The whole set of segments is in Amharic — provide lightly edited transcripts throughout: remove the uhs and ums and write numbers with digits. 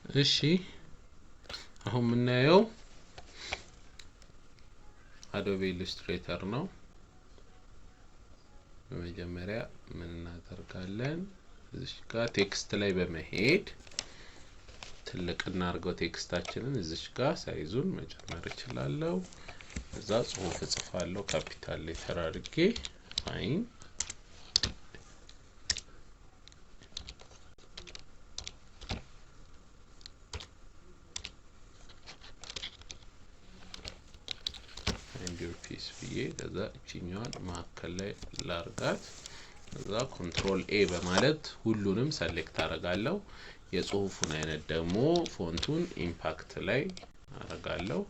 እሺ አሁን የምናየው አዶቤ ኢሉስትሬተር ነው። በመጀመሪያ ምን እናደርጋለን? እዚህ ጋር ቴክስት ላይ በመሄድ ትልቅ እናርገው ቴክስታችንን። እዚህ ጋር ሳይዙን መጨመር እችላለሁ። እዛ ጽሁፍ እጽፋለሁ ካፒታል ሌተር አድርጌ ፋይን ፒስ ብዬ ከዛ እቺኛዋን ማከለ ላይ ላርጋት። ከዛ ኮንትሮል ኤ በማለት ሁሉንም ሰሌክት አደርጋለሁ። የጽሁፉን አይነት ደግሞ ፎንቱን ኢምፓክት ላይ አደርጋለሁ።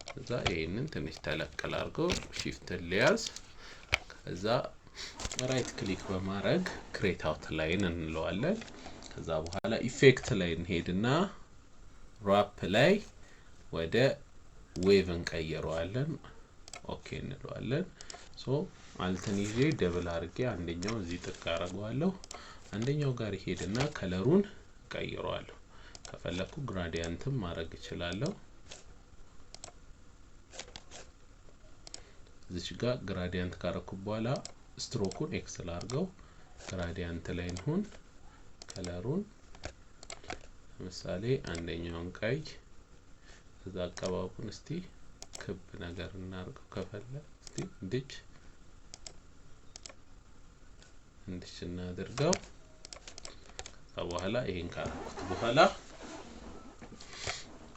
ከዛ ይሄንን ትንሽ ተለቅል አድርገው ሺፍት ሊያዝ። ከዛ ራይት ክሊክ በማድረግ ክሬት አውት ላይን እንለዋለን። ከዛ በኋላ ኢፌክት ላይ እንሄድና ራፕ ላይ ወደ ዌቭ እንቀይረዋለን። ኦኬ እንለዋለን። አልትን ይዤ ደብል አድርጌ አንደኛው እዚህ ጥቅ አደርገዋለሁ። አንደኛው ጋር ይሄድና ከለሩን ቀይረዋለሁ። ከፈለኩ ግራዲያንትም ማድረግ እችላለሁ። እዚህ ጋር ግራዲያንት ካረኩ በኋላ ስትሮኩን ኤክስ ላድርገው። ግራዲያንት ላይ እንሁን። ከለሩን ለምሳሌ አንደኛውን ቀይ፣ እዛ አቀባቡን እስቲ ክብ ነገር እናርገው። ከፈለ እስቲ እንድች እናድርገው። ከዛ በኋላ ይሄን ካረኩት በኋላ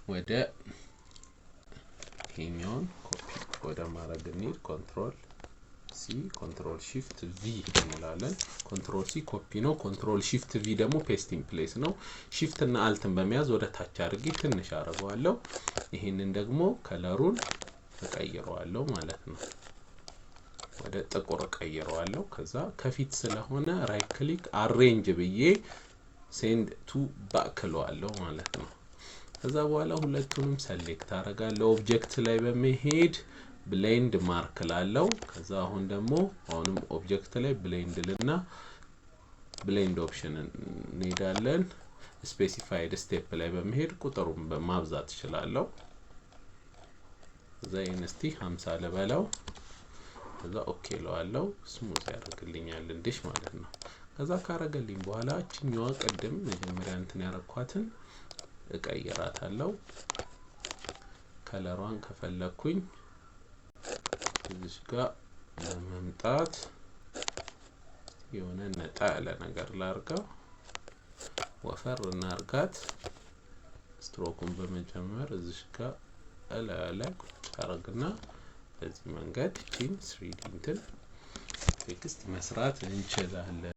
ወደ ይሄኛውን ኮፒ ወደ ማድረግ እንሂድ። ኮንትሮል ሲ ኮንትሮል ሺፍት ቪ እንላለን። ኮንትሮል ሲ ኮፒ ነው። ኮንትሮል ሺፍት ቪ ደግሞ ፔስት ኢን ፕሌስ ነው። ሺፍት እና አልትን በመያዝ ወደ ታች አድርጌ ትንሽ አደርገዋለሁ። ይሄንን ደግሞ ከለሩን እቀይረዋለሁ ማለት ነው። ወደ ጥቁር እቀይረዋለሁ። ከዛ ከፊት ስለሆነ ራይት ክሊክ አሬንጅ ብዬ ሴንድ ቱ ባክ እለዋለሁ ማለት ነው። ከዛ በኋላ ሁለቱንም ሰሌክት አደርጋለሁ። ኦብጀክት ላይ በመሄድ ብሌንድ ማርክ ላለው። ከዛ አሁን ደግሞ አሁንም ኦብጀክት ላይ ብሌንድ ልና ብሌንድ ኦፕሽን እንሄዳለን። ስፔሲፋይድ ስቴፕ ላይ በመሄድ ቁጥሩን በማብዛት እችላለሁ። ከዛ ኢንስቲ 50 ልበለው። ከዛ ኦኬ እለዋለሁ። ስሙዝ ያደርግልኛል እንዲሽ ማለት ነው። ከዛ ካረገልኝ በኋላ እቺኛዋ ቀደም መጀመሪያ እንትን ያረኳትን እቀይራታለሁ። ከለሯን ከፈለኩኝ እዚህ ጋር ለመምጣት የሆነ ነጣ ያለ ነገር ላርጋው። ወፈር እናርጋት። ስትሮኩን በመጨመር እዚህ ጋር ላይ ቁጭ አርግና በዚህ መንገድ ቺን 3D እንትን ቴክስት መስራት እንችላለን።